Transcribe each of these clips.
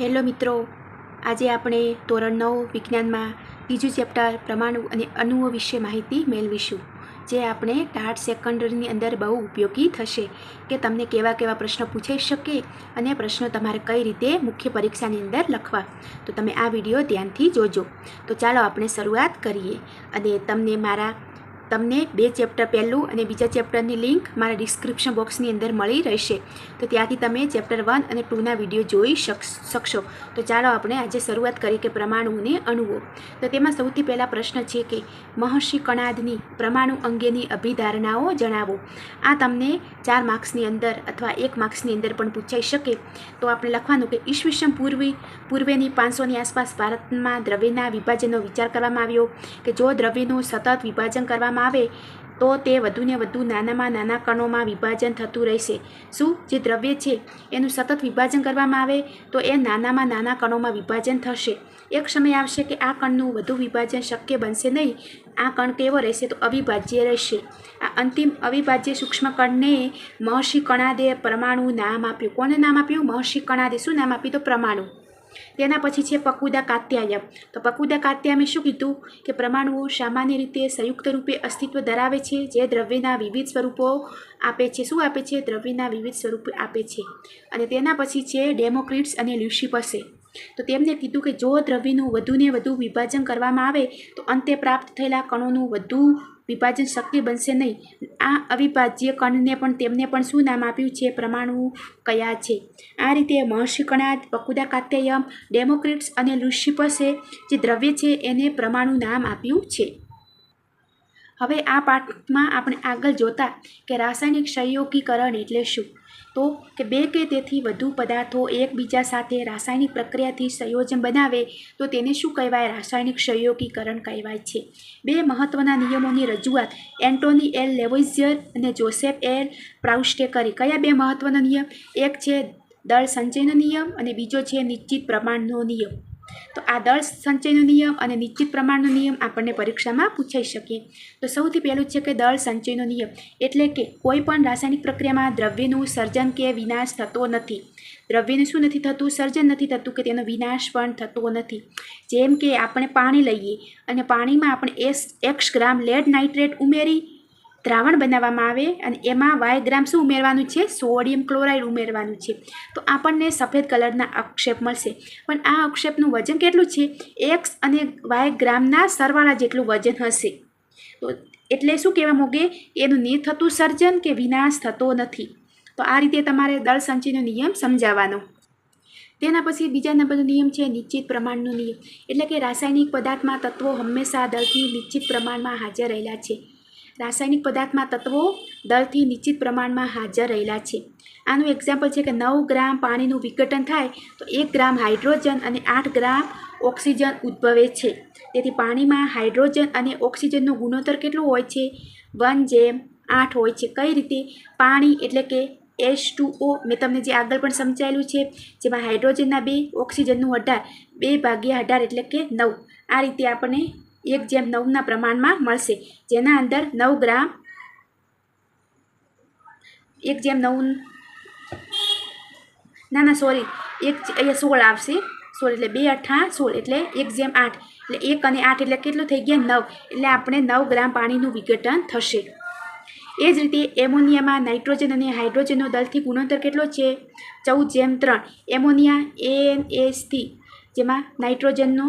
Hello મિત્રો, આજે આપણે ધોરણ 9 વિજ્ઞાનમાં બીજું ચેપ્ટર પરમાણુ અને અણુઓ વિશે માહિતી મેળવીશું, જે આપણે ટાટ સેકન્ડરીની અંદર બહુ ઉપયોગી થશે કે તમને કેવા કેવા પ્રશ્નો પૂછાઈ શકે અને પ્રશ્નો તમારે કઈ રીતે મુખ્ય પરીક્ષાની અંદર લખવા. તો તમે આ વિડીયો ધ્યાનથી જોજો. તો ચાલો આપણે શરૂઆત કરીએ. અને તમને બે ચેપ્ટર પહેલું અને બીજા ચેપ્ટરની લિંક મારા ડિસ્ક્રિપ્શન બોક્સની અંદર મળી રહેશે. તો ત્યાંથી તમે ચેપ્ટર 1 અને 2ના વિડીયો જોઈ શકશો. તો ચાલો આપણે આજે શરૂઆત કરીએ કે પરમાણુ અને અણુઓ. તો તેમાં સૌથી પહેલાં પ્રશ્ન છે કે મહર્ષિ કણાદની પરમાણુ અંગેની અભિધારણાઓ જણાવો. આ તમને 4 માર્ક્સની અંદર અથવા 1 માર્ક્સની અંદર પણ પૂછાઈ શકે. તો આપણે લખવાનું કે ઈસવીસન પૂર્વેની 500ની આસપાસ ભારતમાં દ્રવ્યના વિભાજનનો વિચાર કરવામાં આવ્યો કે જો દ્રવ્યનું સતત વિભાજન કરવામાં આવે તો તે વધુને વધુ નાનામાં નાના કણોમાં વિભાજન થતું રહેશે. શું જે દ્રવ્ય છે એનું સતત વિભાજન કરવામાં આવે તો એ નાનામાં નાના કણોમાં વિભાજન થશે. એક સમય આવશે કે આ કણનું વધુ વિભાજન શક્ય બનશે નહીં. આ કણ કેવો રહેશે તો અવિભાજ્ય રહેશે. આ અંતિમ અવિભાજ્ય સૂક્ષ્મ કણને મહર્ષિ કણાદે પરમાણુ નામ આપ્યું. કોને નામ આપ્યું? મહર્ષિ કણાદે શું નામ આપ્યું? તો પરમાણુ. તેના પછી છે પકુદા કાત્યાયન. તો પકુદા કાત્યાયમે શું કીધું કે પરમાણુઓ સામાન્ય રીતે સંયુક્ત રૂપે અસ્તિત્વ ધરાવે છે, જે દ્રવ્યના વિવિધ સ્વરૂપો આપે છે. શું આપે છે? દ્રવ્યના વિવિધ સ્વરૂપો આપે છે. અને તેના પછી છે ડેમોક્રિટ્સ અને લ્યુસિપસે. તો તેમને કીધું કે જો દ્રવ્યનું વધુને વધુ વિભાજન કરવામાં આવે તો અંતે પ્રાપ્ત થયેલા કણોનું વધુ વિભાજન શક્ય બનશે નહીં. આ અવિભાજ્ય કણને પણ તેમને પણ શું નામ આપ્યું છે? પરમાણુ કયા છે. આ રીતે મહર્ષિ કણાદ, પકુદા કાત્યાયન, ડેમોક્રિટ્સ અને લ્યુસિપસે જે દ્રવ્ય છે એને પરમાણુ નામ આપ્યું છે. હવે આ પાઠમાં આપણે આગળ જોતા કે રાસાયણિક સંયોગીકરણ એટલે શું. તો કે બે કે તેથી વધુ પદાર્થો એકબીજા સાથે રાસાયણિક પ્રક્રિયાથી સંયોજન બનાવે તો તેને શું કહેવાય? રાસાયણિક સંયોગીકરણ કહેવાય છે. બે મહત્વના નિયમોની રજૂઆત એન્ટોની એલ લેવોઇઝિયર અને જોસેફ એલ પ્રાઉસ્ટે કરી. કયા બે મહત્વના નિયમ? એક છે દળ સંચયનો નિયમ અને બીજો છે નિશ્ચિત પ્રમાણનો નિયમ. તો આ દળ સંચયનો નિયમ અને નિશ્ચિત પ્રમાણનો નિયમ આપણને પરીક્ષામાં પૂછાઈ શકે. તો સૌથી પહેલું છે કે દળ સંચયનો નિયમ એટલે કે કોઈ પણ રાસાયણિક પ્રક્રિયામાં દ્રવ્યનું સર્જન કે વિનાશ થતો નથી. દ્રવ્યનું શું નથી થતું? સર્જન નથી થતું કે તેનો વિનાશ પણ થતો નથી. જેમ કે આપણે પાણી લઈએ અને પાણીમાં આપણે x ગ્રામ લેડ નાઇટ્રેટ ઉમેરી દ્રાવણ બનાવવામાં આવે અને એમાં y ગ્રામ શું ઉમેરવાનું છે? સોડિયમ ક્લોરાઇડ ઉમેરવાનું છે. તો આપણને સફેદ કલરના અક્ષેપ મળશે. પણ આ અક્ષેપનું વજન કેટલું છે? x અને y ગ્રામના સરવાળા જેટલું વજન હશે. તો એટલે શું કહેવા માંગે? એનું નહીં થતું સર્જન કે વિનાશ થતો નથી. તો આ રીતે તમારે દળ સંચયનો નિયમ સમજાવવાનો. તેના પછી બીજા નંબરનો નિયમ છે નિશ્ચિત પ્રમાણનો નિયમ. એટલે કે રાસાયણિક પદાર્થમાં તત્વો હંમેશા દળથી નિશ્ચિત પ્રમાણમાં હાજર રહેલા છે. રાસાયણિક પદાર્થમાં તત્વો દળથી નિશ્ચિત પ્રમાણમાં હાજર રહેલા છે. આનું એક્ઝામ્પલ છે કે 9 ગ્રામ પાણીનું વિઘટન થાય તો 1 ગ્રામ હાઇડ્રોજન અને 8 ગ્રામ ઓક્સિજન ઉદ્ભવે છે. તેથી પાણીમાં હાઇડ્રોજન અને ઓક્સિજનનો ગુણોત્તર કેટલો હોય છે? 1:8 હોય છે. કઈ રીતે? પાણી એટલે કે H2O મેં તમને જે આગળ પણ સમજાયેલું છે, જેમાં હાઇડ્રોજનના 2, ઓક્સિજનનું 18, 2/18 એટલે કે 9. આ રીતે આપણને 1:9ના પ્રમાણમાં મળશે, જેના અંદર 9 ગ્રામ 1:9 સોરી અહીંયા 16 આવશે. 16 એટલે 2 8 16 એટલે 1:8 એટલે 1 અને 8 એટલે કેટલું થઈ ગયા? 9. એટલે આપણે 9 ગ્રામ પાણીનું વિઘટન થશે. એ જ રીતે એમોનિયામાં નાઇટ્રોજન અને હાઇડ્રોજનનો દળથી ગુણોત્તર કેટલો છે? 14:3. એમોનિયા NH3 જેમાં નાઇટ્રોજનનો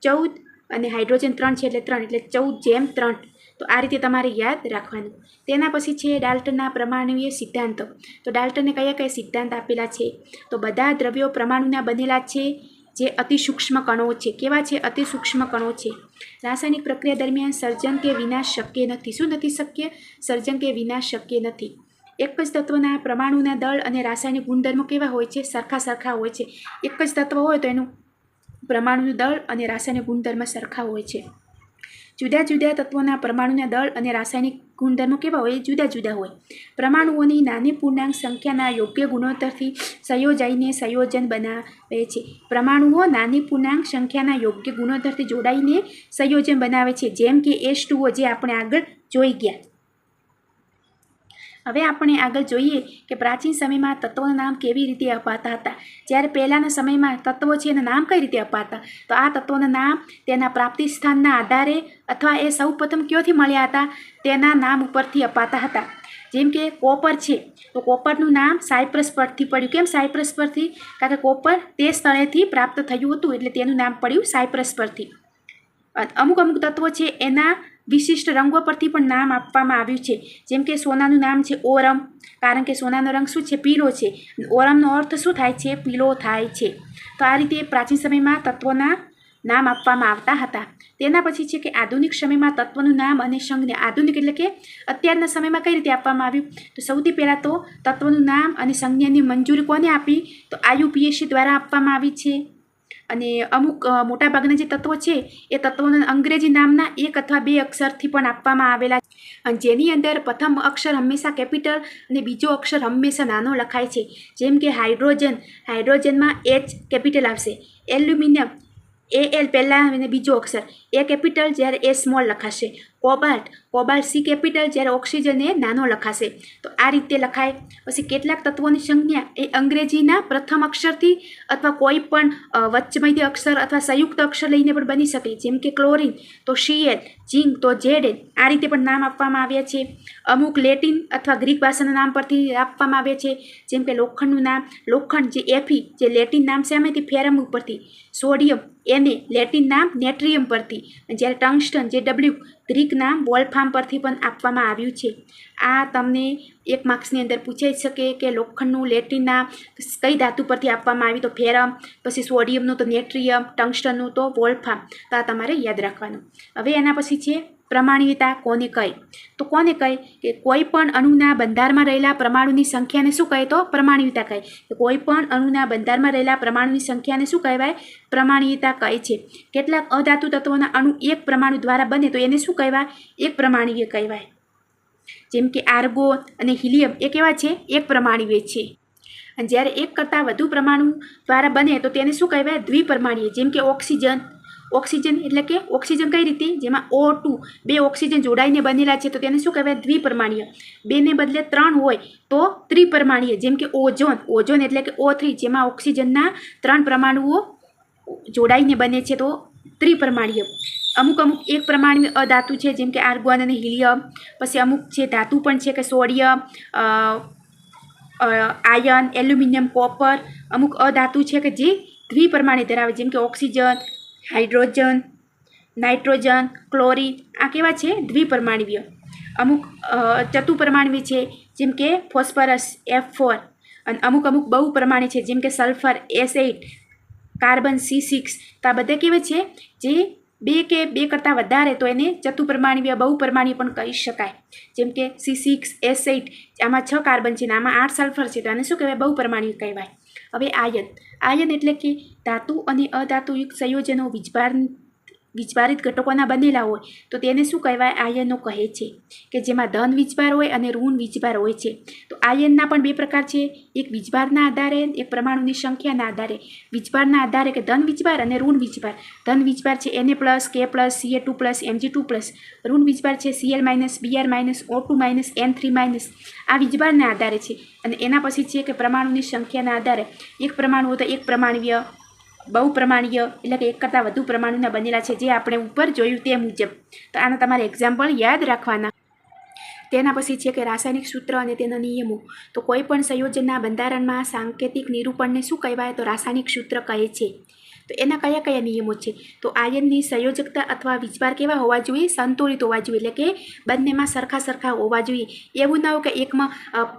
14 અને હાઇડ્રોજન 3 છે એટલે 3 એટલે 14:3. તો આ રીતે તમારે યાદ રાખવાનું. તેના પછી છે ડાલ્ટનના પરમાણુય સિદ્ધાંતો. તો ડાલ્ટને કયા કયા સિદ્ધાંત આપેલા છે? તો બધા દ્રવ્યો પરમાણુના બનેલા છે જે અતિ સૂક્ષ્મ કણો છે. કેવા છે? અતિ સૂક્ષ્મ કણો છે. રાસાયણિક પ્રક્રિયા દરમિયાન સર્જન કે વિનાશ શક્ય નથી. શું નથી શક્ય? સર્જન કે વિનાશ શક્ય નથી. એક જ તત્વના પરમાણુના દળ અને રાસાયણિક ગુણધર્મો કેવા હોય છે? સરખા હોય છે. એક જ તત્વ હોય તો એનું પરમાણુનું દળ અને રાસાયણિક ગુણધર્મ સરખા હોય છે. જુદા જુદા તત્વોના પરમાણુના દળ અને રાસાયણિક ગુણધર્મો કેવા હોય? જુદા જુદા હોય. પરમાણુઓની નાની પૂર્ણાંક સંખ્યાના યોગ્ય ગુણોત્તરથી સંયોજાઈને સંયોજન બનાવે છે. પરમાણુઓ નાની પૂર્ણાંક સંખ્યાના યોગ્ય ગુણોત્તરથી જોડાઈને સંયોજન બનાવે છે. જેમ કે H2O જે આપણે આગળ જોઈ ગયા. હવે આપણે આગળ જોઈએ કે પ્રાચીન સમયમાં તત્વોના નામ કેવી રીતે અપાતા હતા. જ્યારે પહેલાંના સમયમાં તત્વો છે એના નામ કઈ રીતે અપાતા, તો આ તત્વોના નામ તેના પ્રાપ્તિ સ્થાનના આધારે અથવા એ સૌપ્રથમ ક્યાંથી મળ્યા હતા તેના નામ ઉપરથી અપાતા હતા. જેમ કે કોપર છે, તો કોપરનું નામ સાયપ્રસ પરથી પડ્યું. કેમ સાયપ્રસ પરથી? કારણ કે કોપર તે સ્થળેથી પ્રાપ્ત થયું હતું એટલે તેનું નામ પડ્યું સાયપ્રસ પરથી. અમુક તત્વો છે એના વિશિષ્ટ રંગો પરથી પણ નામ આપવામાં આવ્યું છે. જેમ કે સોનાનું નામ છે ઓરમ, કારણ કે સોનાનો રંગ શું છે? પીળો છે. ઓરમનો અર્થ શું થાય છે? પીળો થાય છે. તો આ રીતે પ્રાચીન સમયમાં તત્વોના નામ આપવામાં આવતા હતા. તેના પછી છે કે આધુનિક સમયમાં તત્વનું નામ અને સંજ્ઞા. આધુનિક એટલે કે અત્યારના સમયમાં કઈ રીતે આપવામાં આવ્યું, તો સૌથી પહેલાં તો તત્વનું નામ અને સંજ્ઞાની મંજૂરી કોને આપી, તો IUPAC દ્વારા આપવામાં આવી છે. અને અમુક મોટાભાગના જે તત્વો છે એ તત્વોના અંગ્રેજી નામના એક અથવા બે અક્ષરથી પણ આપવામાં આવેલા છે, અને જેની અંદર પ્રથમ અક્ષર હંમેશા કેપિટલ અને બીજો અક્ષર હંમેશા નાનો લખાય છે. જેમ કે હાઇડ્રોજનમાં H કેપિટલ આવશે. એલ્યુમિનિયમ AL પહેલાં અને બીજો અક્ષર એ કેપિટલ, જ્યારે એ સ્મોલ લખાશે. કોબાલ્ટ C કેપિટલ, જ્યારે ઓક્સિજન એ નાનો લખાશે. તો આ રીતે લખાય. પછી કેટલાક તત્વોની સંજ્ઞા એ અંગ્રેજીના પ્રથમ અક્ષરથી અથવા કોઈ પણ વચ્ચમધ્ય અક્ષર અથવા સંયુક્ત અક્ષર લઈને પણ બની શકે. જેમ કે ક્લોરિન તો Cl, ઝિંક તો Zn. આ રીતે પણ નામ આપવામાં આવ્યા છે. અમુક લેટિન અથવા ગ્રીક ભાષાના નામ પરથી આપવામાં આવ્યા છે. જેમ કે લોખંડનું નામ લોખંડ જે Fe જે લેટિન નામ છે એમાંથી ફેરમ ઉપરથી. સોડિયમ Na લેટિન નામ નેટ્રિયમ પરથી. જ્યારે ટંગસ્ટન જે W ગ્રીક નામ વોલ્ફામ પરથી પણ આપવામાં આવ્યું છે. આ તમને એક માર્ક્સની અંદર પૂછાઈ શકે કે લોખંડનું લેટિન નામ કઈ ધાતુ પરથી આપવામાં આવ્યું, તો ફેરમ. પછી સોડિયમનું તો નેટ્રિયમ, ટંગસ્ટનનું તો વોલ્ફામ. તો આ તમારે યાદ રાખવાનું. હવે એના પછી છે પ્રમાણિકતા કોને કહે, તો કોને કહે કે કોઈ પણ અણુના બંધારણમાં રહેલા પરમાણુની સંખ્યાને શું કહે, તો પ્રમાણિકતા કહે. કે કોઈ પણ અણુના બંધારણમાં રહેલા પરમાણુની સંખ્યાને શું કહેવાય, પ્રમાણિકતા કહે છે. કેટલાક અધાતુ તત્વોના અણુ એક પરમાણુ દ્વારા બને તો એને શું કહેવાય, એક પ્રમાણીય કહેવાય. જેમ કે આર્ગોન અને હિલિયમ એ કેવા છે, એક પ્રમાણીય છે. અને જ્યારે એક કરતાં વધુ પરમાણુ દ્વારા બને તો તેને શું કહેવાય, દ્વિપરમાણીય. જેમ કે ઓક્સિજન એટલે કે ઓક્સિજન કઈ રીતે, જેમાં O2 બે ઓક્સિજન જોડાઈને બનેલા છે તો તેને શું કહેવાય, દ્વિપરમાણીય. બેને બદલે 3 હોય તો ત્રિપરમાણીય. જેમ કે ઓઝોન એટલે કે O3 જેમાં ઓક્સિજનના 3 પરમાણુઓ જોડાઈને બને છે તો ત્રિપરમાણીય. અમુક એક પ્રમાણિય અધાતુ છે જેમ કે આર્ગોન અને હિલિયમ. પછી અમુક છે ધાતુ પણ છે કે સોડિયમ, આયર્ન, એલ્યુમિનિયમ, કોપર. અમુક અધાતુ છે કે જે દ્વિપરમાણિય ધરાવે, જેમ કે ઓક્સિજન, હાઇડ્રોજન, નાઇટ્રોજન, ક્લોરિન. આ કેવા છે, દ્વિપરમાણિય. અમુક ચતુપરમાણિય છે જેમ કે ફોસ્ફરસ F4. અને અમુક બહુપરમાણિય છે જેમ કે સલ્ફર S8, કાર્બન C6. તો આ બધા કેવા છે, જે બે કરતાં વધારે તો એને ચતુપરમાણિય બહુપરમાણિય પણ કહી શકાય. જેમ કે C6 S8 આમાં 6 કાર્બન છે અને આમાં 8 સલ્ફર છે તો આને શું કહેવાય, બહુપરમાણિય કહેવાય. હવે આયન એટલે કે ધાતુ અને અધાતુયુક્ત સંયોજનો વીજભારિત ઘટકોના બનેલા હોય તો તેને શું કહેવાય, આયનો કહે છે. કે જેમાં ધન વીજભાર હોય અને ઋણ વીજભાર હોય છે. તો આયનના પણ બે પ્રકાર છે, એક વીજભારના આધારે, એક પરમાણુની સંખ્યાના આધારે. વીજભારના આધારે કે ધન વીજભાર અને ઋણ વીજભાર. ધન વીજભાર છે Na+, K+, Ca2+, Mg2+. ઋણ વીજભાર છે Cl-, Br-, O2-, N3-. આ વીજભારના આધારે છે. અને એના પછી છે કે પરમાણુની સંખ્યાના આધારે. એક પરમાણુ હોય તો એક પ્રમાણિય, બહુપ્રમાણીય એટલે કે એક કરતાં વધુ પરમાણુના બનેલા છે, જે આપણે ઉપર જોયું તે મુજબ. તો આના તમારે એક્ઝામ્પલ યાદ રાખવાના. તેના પછી છે કે રાસાયણિક સૂત્ર અને તેના નિયમો. તો કોઈ પણ સંયોજનના બંધારણમાં સાંકેતિક નિરૂપણને શું કહેવાય, તો રાસાયણિક સૂત્ર કહે છે. તો એના કયા નિયમો છે, તો આયનની સંયોજકતા અથવા વીજભાર કેવા હોવા જોઈએ, સંતુલિત હોવા જોઈએ. એટલે કે બંનેમાં સરખા હોવા જોઈએ. એવું ના હોય કે એકમાં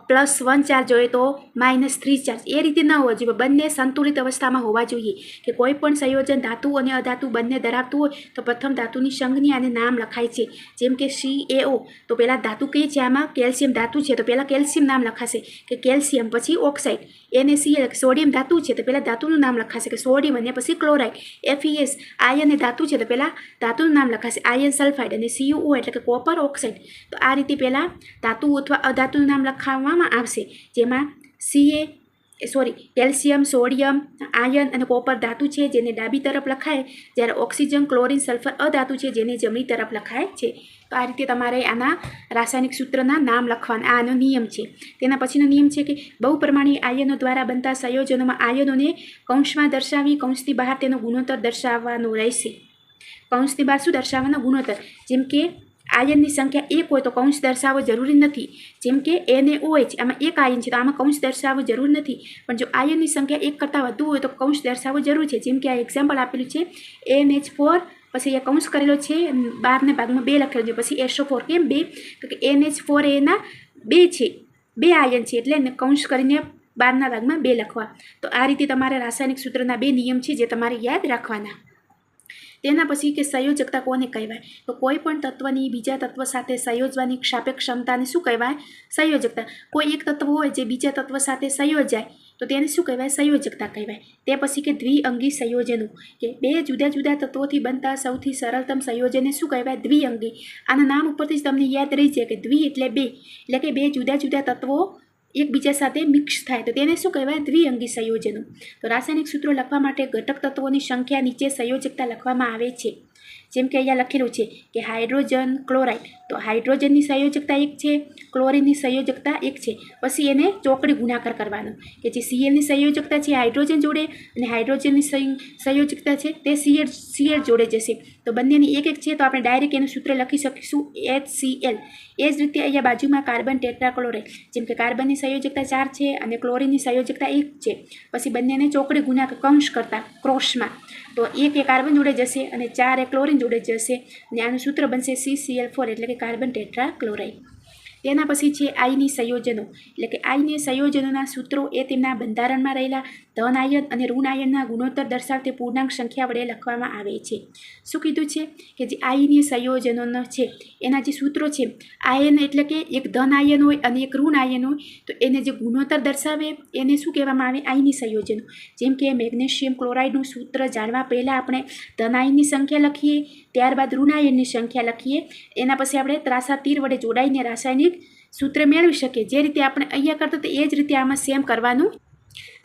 +1 ચાર્જ હોય તો -3 ચાર્જ, એ રીતે ન હોવા જોઈએ. બંને સંતુલિત અવસ્થામાં હોવા જોઈએ. કે કોઈ પણ સંયોજન ધાતુ અને અધાતુ બંને ધરાવતું હોય તો પ્રથમ ધાતુની સંજ્ઞા અને નામ લખાય છે. જેમ કે CaO તો પહેલાં ધાતુ કઈ છે, આમાં કેલ્શિયમ ધાતુ છે તો પહેલાં કેલ્શિયમ નામ લખાશે કે કેલ્શિયમ. પછી ઓક્સાઇડ NaCl સોડિયમ ધાતુ છે તો પહેલાં ધાતુનું નામ લખાશે કે સોડિયમ. અને પછી ક્લોરાઇડ FeS આયન એ ધાતુ છે તો પહેલાં ધાતુનું નામ લખાશે આયન સલ્ફાઇડ. અને CuO એટલે કે કોપર ઓક્સાઇડ. તો આ રીતે પહેલાં ધાતુ અથવા અધાતુનું નામ લખાવવામાં આવશે. જેમાં કેલ્શિયમ, સોડિયમ, આયર્ન અને કોપર ધાતુ છે જેને ડાબી તરફ લખાય, જ્યારે ઓક્સિજન, ક્લોરિન, સલ્ફર અધાતુ છે જેને જમણી તરફ લખાય છે. તો આ રીતે તમારે આના રાસાયણિક સૂત્રના નામ લખવાના, આનો નિયમ છે. તેના પછીનો નિયમ છે કે બહુપરમાણુય આયનો દ્વારા બનતા સંયોજનોમાં આયનોને કૌંસમાં દર્શાવી કૌંસની બહાર તેનો ગુણોત્તર દર્શાવવાનો રહેશે. કૌંસની બહાર શું દર્શાવવાનો? ગુણોત્તર. જેમ કે આયનની સંખ્યા 1 હોય તો કૌંસ દર્શાવવો જરૂરી નથી. જેમ કે NaOH, આમાં એક આયન છે તો આમાં કૌંસ દર્શાવવો જરૂર નથી. પણ જો આયનની સંખ્યા 1 કરતાં વધુ હોય તો કૌંસ દર્શાવવો જરૂર છે. જેમ કે આ એક્ઝામ્પલ આપેલું છે NH4, પછી એ કૌંસ કરેલો છે, બહારના ભાગમાં 2 લખેલો છે, પછી SO4. કેમ 2? તો કે NH4 એના 2 છે, 2 આયન છે, એટલે કૌંસ કરીને બહારના ભાગમાં 2 લખવા. તો આ રીતે તમારે રાસાયણિક સૂત્રના 2 નિયમ છે જે તમારે યાદ રાખવાના. તેના પછી કે સંયોજકતા કોને કહેવાય? તો કોઈ પણ તત્વની બીજા તત્વ સાથે સંયોજવાની સાપેક્ષ ક્ષમતાને શું કહેવાય? સંયોજકતા. કોઈ એક તત્વ હોય જે બીજા તત્વ સાથે સંયોજાય તો તેને શું કહેવાય? સંયોજકતા કહેવાય. તે પછી કે દ્વિઅંગી સંયોજનો, કે 2 જુદા જુદા તત્વોથી બનતા સૌથી સરળતમ સંયોજનને શું કહેવાય? દ્વિઅંગી. આના નામ ઉપરથી જ તમને યાદ રહી છે કે દ્વિ એટલે 2, એટલે કે 2 જુદા જુદા તત્વો એકબીજા સાથે મિક્સ થાય તો તેને શું કહેવાય? દ્વિઅંગી સંયોજનો. તો રાસાયણિક સૂત્રો લખવા માટે ઘટક તત્વોની સંખ્યા નીચે સંયોજકતા લખવામાં આવે છે. જેમ કે અહીંયા લખેલું છે કે હાઇડ્રોજન, ક્લોરાઇડ. તો હાઇડ્રોજનની સંયોજકતા 1 છે, ક્લોરિનની સંયોજકતા 1 છે. પછી એને ચોકડી ગુણાકાર કરવાનો, કે જે Clની સંયોજકતા છે હાઇડ્રોજન જોડે અને હાઇડ્રોજનની સંયોજકતા છે તે Cl જોડે જશે. તો બંનેની 1 1 છે તો આપણે ડાયરેક્ટ એનું સૂત્ર લખી શકીશું HCl. એ જ રીતે અહીંયા બાજુમાં કાર્બન ટેટ્રાક્લોરાઇડ. જેમ કે કાર્બનની સંયોજકતા 4 છે અને ક્લોરિનની સંયોજકતા 1 છે. પછી બંનેને ચોકડી ગુણાકાર કૌંસ કરતા ક્રોસમાં, તો 1 એ કાર્બન જોડે જશે અને 4 એ ક્લોરિન જોડે જશે અને આનું સૂત્ર બનશે CCl4, એટલે કે કાર્બન ટેટ્રાક્લોરાઇડ. તેના પછી છે આયની સંયોજનો, એટલે કે આયની સંયોજનોના સૂત્રો એ તેમના બંધારણમાં રહેલા ધન આયન અને ઋણ આયનના ગુણોત્તર દર્શાવતી પૂર્ણાંક સંખ્યા વડે લખવામાં આવે છે. શું કીધું છે? કે જે આયનીય સંયોજનોનો છે એના જે સૂત્રો છે, આયન એટલે કે એક ધન આયન હોય અને એક ઋણ આયન હોય તો એને જે ગુણોત્તર દર્શાવે એને શું કહેવામાં આવે? આયની સંયોજનો. જેમ કે મેગ્નેશિયમ ક્લોરાઇડનું સૂત્ર જાણવા પહેલાં આપણે ધન આયનની સંખ્યા લખીએ, ત્યારબાદ ઋણ આયનની સંખ્યા લખીએ, એના પછી આપણે ત્રાસા તીર વડે જોડાઈને રાસાયણિક સૂત્ર મેળવી શકીએ. જે રીતે આપણે અહીંયા કરતા તો એ જ રીતે આમાં સેમ કરવાનું.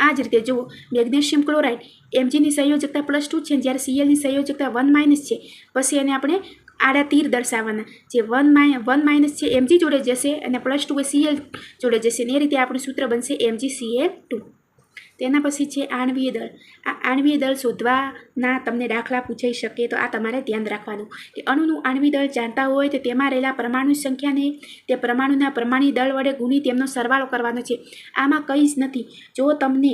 આ જ રીતે જુઓ, મેગ્નેશિયમ ક્લોરાઇડ Mgની સંયોજકતા +2 છે, જ્યારે Clની સંયોજકતા 1- છે. પછી એને આપણે આડા તીર દર્શાવવાના, જે 1- છે Mg જોડે જશે અને +2 એ Cl જોડે જશે, અને એ રીતે આપણું સૂત્ર બનશે MgCl2. તેના પછી છે આણ્વીય દળ. આ આણ્વીય દળ શોધવાના તમને દાખલા પૂછાઈ શકે તો આ તમારે ધ્યાન રાખવાનું કે અણુનું આણ્વીય દળ જાણતા હોય તો તેમાં રહેલા પરમાણુ સંખ્યાને તે પરમાણુના પરમાણુ દળ વડે ગુણી તેમનો સરવાળો કરવાનો છે. આમાં કંઈ જ નથી. જો તમને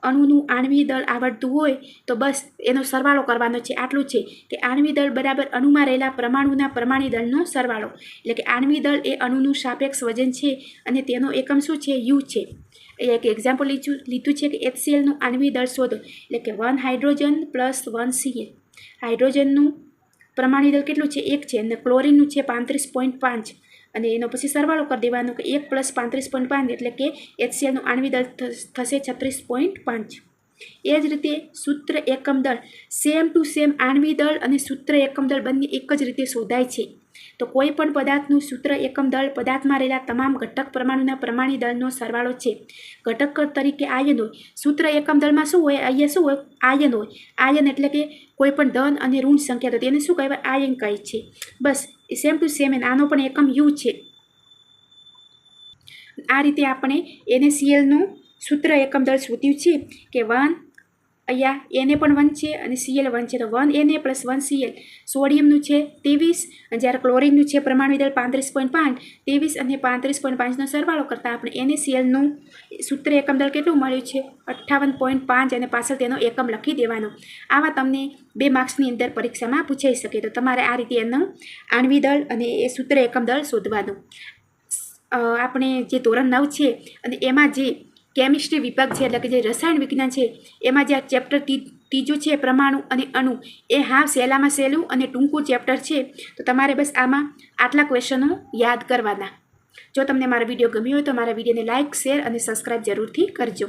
અણુનું આણ્વીય દળ આવડતું હોય તો બસ એનો સરવાળો કરવાનો છે. આટલું છે કે આણ્વીય દળ બરાબર અણુમાં રહેલા પરમાણુના પરમાણુ દળનો સરવાળો. એટલે કે આણ્વીય દળ એ અણુનું સાપેક્ષ વજન છે અને તેનો એકમ શું છે? U છે. એક એક્ઝામ્પલ લીધું છે કે HClનું આણ્વીય દળ શોધો, એટલે કે 1 હાઇડ્રોજન + 1 Cl. હાઇડ્રોજનનું પરમાણુ દળ કેટલું છે? 1 છે અને ક્લોરિનનું છે 35.5, અને એનો પછી સરવાળો કરી દેવાનો કે 1 + 35.5 એટલે કે HClનું આણ્વીય દળ થશે 36.5. એ જ રીતે સૂત્ર એકમ દળ સેમ ટુ સેમ આણ્વીય દળ અને સૂત્ર એકમ દળ બંને એક જ રીતે શોધાય છે. તો કોઈ પણ પદાર્થનું સૂત્ર એકમ દળ પદાર્થમાં રહેલા તમામ ઘટક પરમાણુના પરમાણુ દળનો સરવાળો છે. ઘટક તરીકે આયન હોય, સૂત્ર એકમ દળમાં શું હોય? અહીંયા શું હોય? આયન હોય. આયન એટલે કે કોઈ પણ ધન અને ઋણ સંખ્યા, તો તેને શું કહેવાય? આયન કહે છે. બસ સેમ ટુ સેમ આનો પણ એકમ U છે. આ રીતે આપણે NaClનું સૂત્ર એકમ દળ શોધ્યું છે કે 1, અહીંયા Na પણ 1 છે અને Cl 1 છે, તો 1 Na + 1 Cl. સોડિયમનું છે 23, અને જ્યારે ક્લોરિનનું છે પરમાણુ દળ 35.5, 23 અને 35.5નો સરવાળો કરતાં આપણે NaClનું સૂત્ર એકમ દળ કેટલું મળ્યું છે? 58.5, અને પાછળ તેનો એકમ લખી દેવાનો. આવા તમને 2 માર્ક્સની અંદર પરીક્ષામાં પૂછાઈ શકે. તો તમારે આ રીતે એનું આણ્વીય દળ અને એ સૂત્ર એકમ દળ શોધવાનું. આપણે જે ધોરણ 9 છે અને એમાં જે કેમિસ્ટ્રી વિભાગ છે, એટલે કે જે રસાયણ વિજ્ઞાન છે, એમાં જે આ ચેપ્ટર ત્રીજું છે પરમાણુ અને અણુ, એ હાવ સહેલામાં સહેલું અને ટૂંકું ચેપ્ટર છે. તો તમારે બસ આમાં આટલા ક્વેશ્ચનો યાદ કરવાના. જો તમને મારો વિડીયો ગમ્યો હોય તો મારા વિડીયોને લાઇક, શેર અને સબસ્ક્રાઈબ જરૂરથી કરજો.